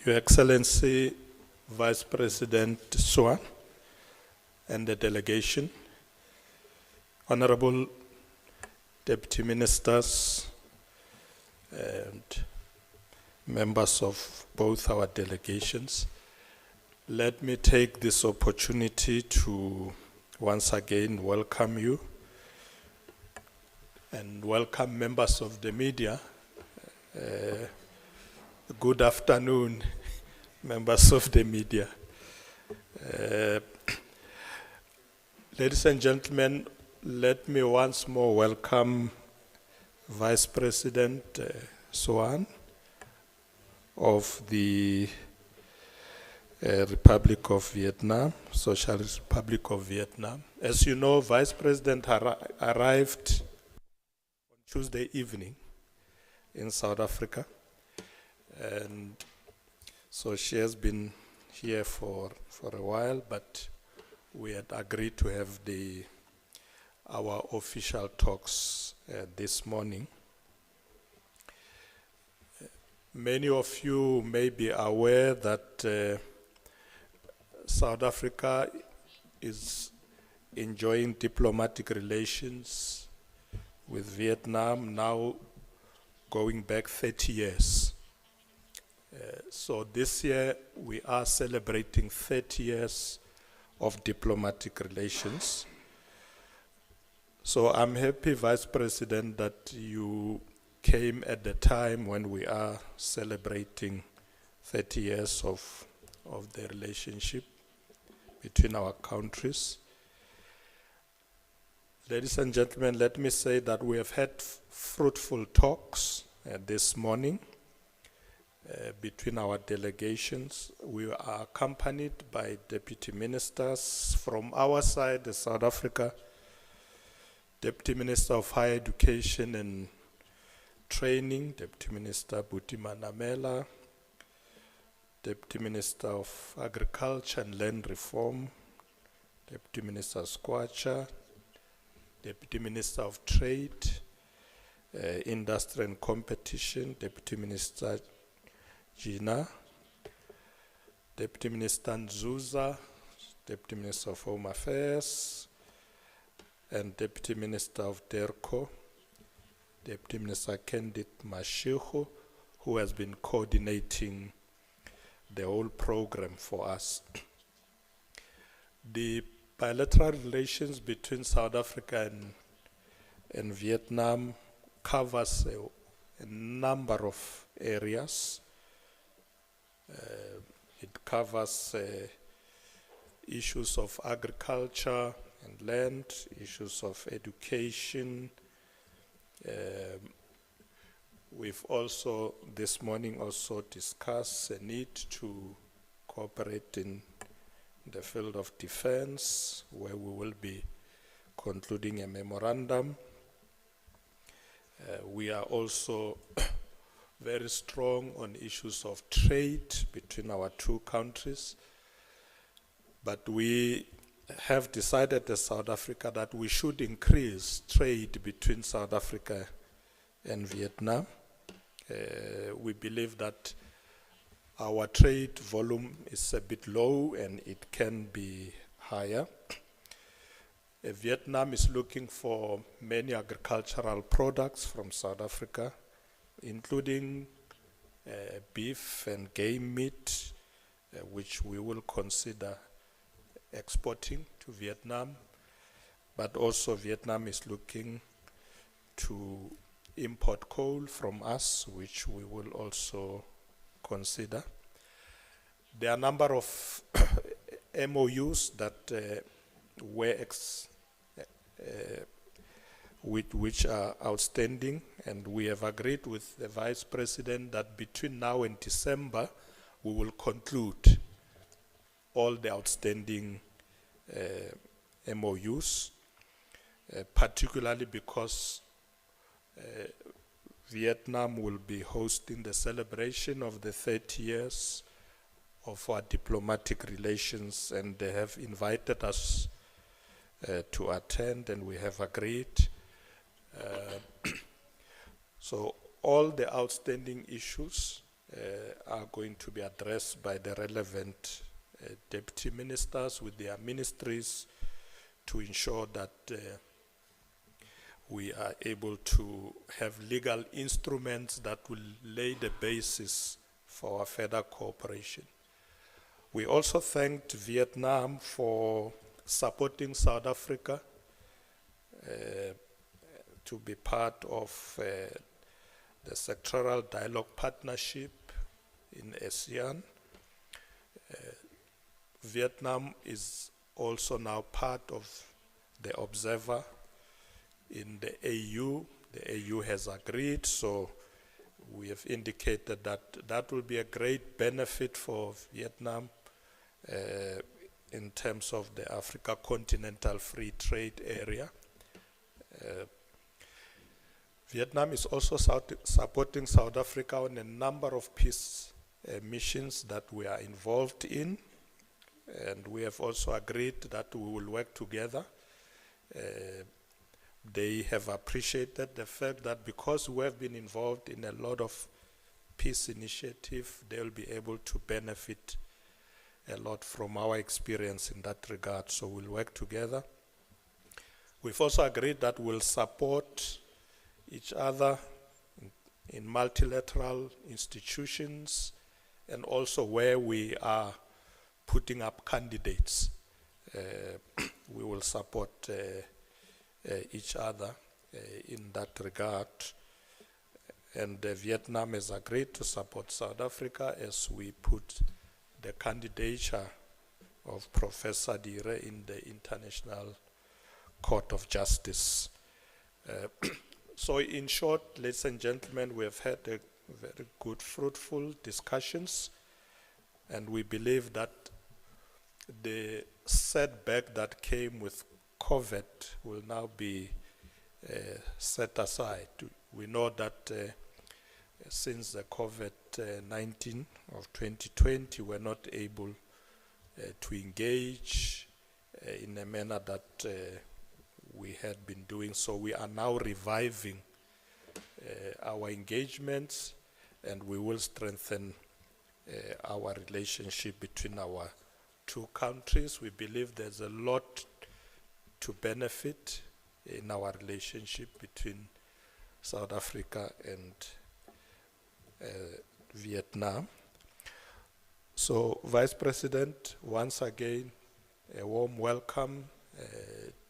Your Excellency, Vice President Swan, and the delegation, Honorable Deputy Ministers, and members of both our delegations, let me take this opportunity to once again welcome you and welcome members of the media. Good afternoon, members of the media. Ladies and gentlemen, let me once more welcome Vice President Swan of the Republic of Vietnam, Socialist Republic of Vietnam. As you know, Vice President arrived on Tuesday evening in South Africa. And so she has been here for a while, but we had agreed to have our official talks this morning. Many of you may be aware that South Africa is enjoying diplomatic relations with Vietnam now going back 30 years. So this year we are celebrating 30 years of diplomatic relations. So I'm happy, Vice President, that you came at the time when we are celebrating 30 years of the relationship between our countries. Ladies and gentlemen, let me say that we have had fruitful talks this morning between our delegations. We are accompanied by deputy ministers from our side, South Africa, Deputy Minister of Higher Education and Training, Deputy Minister Buti Manamela, Deputy Minister of Agriculture and Land Reform, Deputy Minister Squatcha, Deputy Minister of Trade, Industry and Competition, Deputy Minister Gina, Deputy Minister Nzuza, Deputy Minister of Home Affairs, and Deputy Minister of DERCO, Deputy Minister Kendit Mashiho, who has been coordinating the whole program for us. The bilateral relations between South Africa and Vietnam covers a number of areas. It covers issues of agriculture and land, issues of education. We've also, this morning, also discussed the need to cooperate in the field of defense, where we will be concluding a memorandum. We are also very strong on issues of trade between our two countries. But we have decided as South Africa that we should increase trade between South Africa and Vietnam. We believe that our trade volume is a bit low and it can be higher. Vietnam is looking for many agricultural products from South Africa, including beef and game meat, which we will consider exporting to Vietnam. But also Vietnam is looking to import coal from us, which we will also consider. There are a number of MOUs that which are outstanding, and we have agreed with the Vice President that between now and December we will conclude all the outstanding MOUs, particularly because Vietnam will be hosting the celebration of the 30 years of our diplomatic relations, and they have invited us to attend, and we have agreed. So all the outstanding issues are going to be addressed by the relevant deputy ministers with their ministries to ensure that we are able to have legal instruments that will lay the basis for our further cooperation. We also thanked Vietnam for supporting South Africa to be part of the Sectoral Dialogue Partnership in ASEAN. Vietnam is also now part of the observer in the AU. The AU has agreed, so we have indicated that that will be a great benefit for Vietnam in terms of the Africa Continental Free Trade Area. Vietnam is also supporting South Africa on a number of peace missions that we are involved in, and we have also agreed that we will work together. They have appreciated the fact that because we have been involved in a lot of peace initiatives, they will be able to benefit a lot from our experience in that regard, so we'll work together. We've also agreed that we'll support each other in multilateral institutions and also where we are putting up candidates. We will support each other in that regard. And Vietnam has agreed to support South Africa as we put the candidature of Professor Dire in the International Court of Justice. So in short, ladies and gentlemen, we have had a very good, fruitful discussions, and we believe that the setback that came with COVID will now be set aside. We know that since the COVID-19 of 2020, we're not able to engage in a manner that we had been doing. So we are now reviving our engagements, and we will strengthen our relationship between our two countries. We believe there's a lot to benefit in our relationship between South Africa and Vietnam. So, Vice President, once again, a warm welcome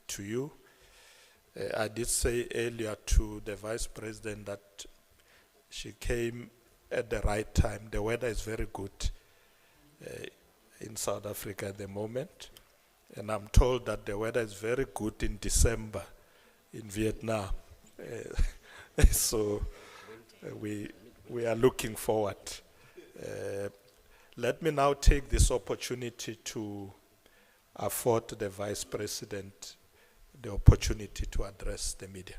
to you. I did say earlier to the Vice President that she came at the right time. The weather is very good in South Africa at the moment, and I'm told that the weather is very good in December in Vietnam. So we are looking forward. Let me now take this opportunity to afford the Vice President the opportunity to address the media.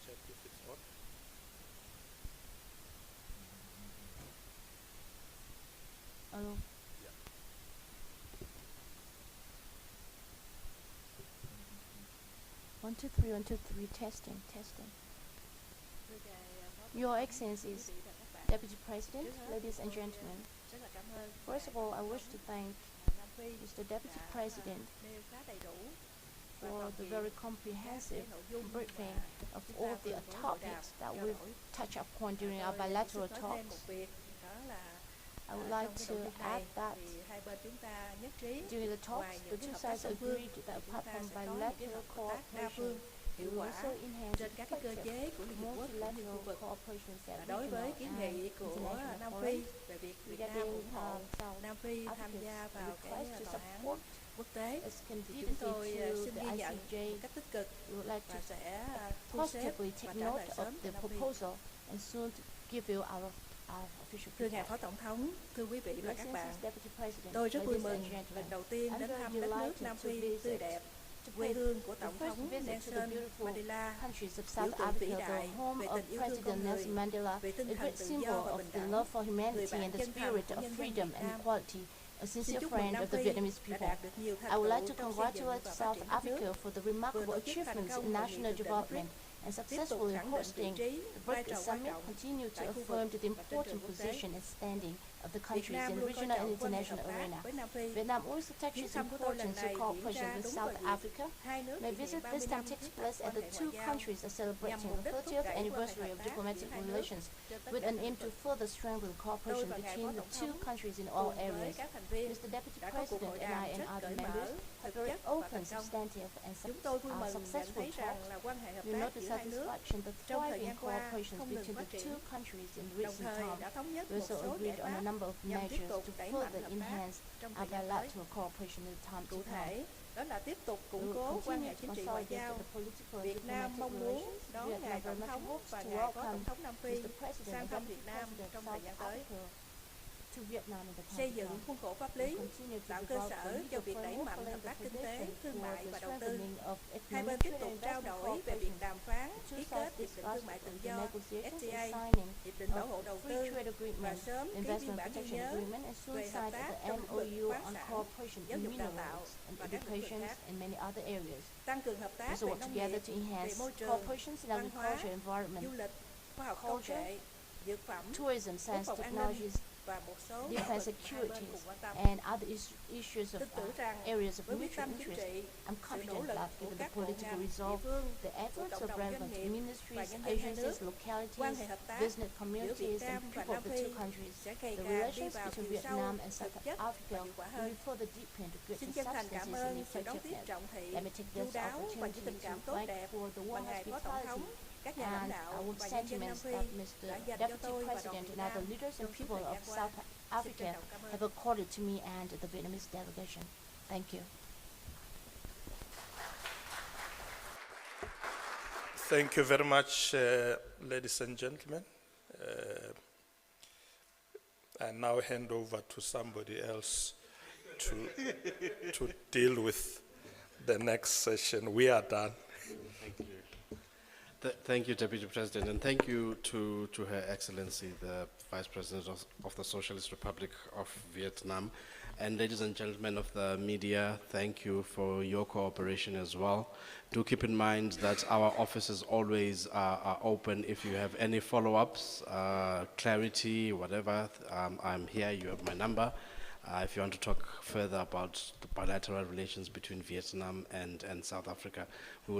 Check if it's on. Hello. Yeah. 1, 2, 3, 1, 2, 3, testing. Your Excellencies, Deputy President, ladies and gentlemen. First of all, I wish to thank Mr. Deputy President for the very comprehensive briefing of all the topics that we've touched upon during our bilateral talks. I would like to add that during the talks, the two sides agreed that apart from bilateral cooperation, we will also enhance effective multilateral cooperation that regional and international forums regarding South Africa's request to support its candidacy to the ICJ. We would like to positively take note of the proposal and soon give you our official Thưa ngài feedback. Phó Tổng thống, thưa quý vị và các bạn, Deputy President, tôi rất vui ladies mừng and gentlemen, lần đầu tiên I'm đến very thăm đất nước delighted Nam to Phi visit tươi đẹp, to quê pay hương của the Tổng first thống visit to the Nelson beautiful Mandela, countries of biểu South tượng vĩ Africa, the đại home về of tình yêu thương President con người, Nelson Mandela, về a tinh thần great tự symbol do và of bình the đẳng, love for người humanity bạn and the chân thành spirit của of nhân dân freedom Việt and Nam. equality. a Xin sincere chúc mừng friend Nam of the Phi Vietnamese đã people. đạt được nhiều thành I would like tựu to trong xây dựng congratulate và phát South triển đất nước, Africa for the vừa remarkable tổ chức thành achievements công in hội nghị national thượng đỉnh development BRICS, and tiếp tục successfully khẳng định vị hosting trí, the vai BRICS trò quan summit, trọng continue to tại khu affirm vực to the và trên trường important quốc tế. position and standing of the Việt countries Nam in the luôn coi regional and trọng quan hệ hợp international tác arena. với Nam Phi. Vietnam always Chuyến attaches thăm của tôi lần importance to này diễn cooperation ra with đúng South vào dịp Africa. hai nước My kỷ niệm visit 30 this time năm takes thiết lập place quan as the hệ two ngoại giao countries are nhằm celebrating mục the đích thúc 30th đẩy quan hệ anniversary hợp of tác diplomatic giữa hai nước relations trên tất with cả an các aim lĩnh to vực. further strengthen cooperation Tôi và ngài between phó the tổng two thống countries in all cùng với areas. các thành viên Mr. Deputy đã có cuộc President hội and đàm I and rất other cởi members mở, had thực very chất và open, thành công. substantive and Chúng tôi vui mừng nhận successful thấy rằng talks. là quan hệ hợp We tác note the giữa hai nước satisfaction that trong thời thriving gian qua cooperation không ngừng between phát the two triển, countries in đồng recent thời times. đã thống nhất We một also số agreed giải on a pháp number of nhằm tiếp measures tục to đẩy mạnh further hợp tác enhance trong our thời gian tới. bilateral cooperation in the time Cụ to come. thể, đó là tiếp tục We củng will cố quan continue hệ to chính trị ngoại consolidate giao. the political and Việt Nam diplomatic mong muốn relations. đón Vietnam ngài very tổng much thống hopes và to ngài phó welcome tổng thống Nam Phi Mr. President sang and thăm Deputy Việt Nam President trong of thời South gian tới. Africa to Vietnam in the time Xây to dựng come. khuôn khổ pháp We lý, continue to tạo cơ develop sở the cho legal việc đẩy framework mạnh for hợp tác kinh tế, foundation thương for mại the và đầu tư. strengthening of Hai bên economic tiếp trade tục and trao investment đổi về việc cooperation. đàm phán, Two ký sides kết hiệp định discussed thương mại tự the do negotiations FTA, and signing hiệp định bảo hộ of đầu free tư trade và agreement, sớm ký biên investment bản ghi protection nhớ agreement, and soon về hợp signed tác the trong lĩnh vực MOU khoáng on sản, cooperation giáo in dục đào tạo minerals and và các lĩnh vực education khác. and many other areas. Tăng cường hợp We tác also về work nông together nghiệp, to về enhance môi trường, cooperation in văn hóa, agriculture, environment, du lịch, khoa học công culture, nghệ, dược phẩm, tourism, quốc science, phòng an ninh technologies, và một số lĩnh defense vực mà hai bên securities, cùng quan tâm. and other issues of Tin tưởng rằng areas of với quyết mutual tâm chính interest. trị, I'm sự nỗ confident lực that của given the các bộ political ngành, địa resolve, phương, the của efforts cộng of đồng doanh relevant nghiệp và ministries, nhân dân hai nước, agencies, quan localities, hệ hợp tác business giữa communities, Việt Nam and và people Nam of the Phi two countries, sẽ ngày the càng đi relations vào between chiều sâu, Vietnam and thực South chất Africa và hiệu quả will hơn. be further deepened to Xin greater chân thành cảm substances and ơn sự đón tiếp effectiveness. trọng thị, Let me take chu this đáo và opportunity những tình cảm to tốt thank đẹp for the mà warm ngài phó tổng thống, hospitality các nhà lãnh and đạo our và nhân dân Nam sentiments Phi that đã Mr. dành cho Deputy tôi và đoàn President Việt and other Nam leaders trong and suốt people thời of gian qua. South Xin trân Africa trọng cảm ơn. have accorded to me and the Vietnamese delegation. Thank you. Thank you very much, ladies and gentlemen. I now hand over to somebody else to deal with the next session. We are done. Thank you. Thank you, Deputy President, and thank you to Her Excellency, the Vice President of the Socialist Republic of Vietnam. And ladies and gentlemen of the media, thank you for your cooperation as well. Do keep in mind that our offices always are open if you have any follow-ups, clarity, whatever. I'm here, you have my number. If you want to talk further about the bilateral relations between Vietnam and South Africa, we will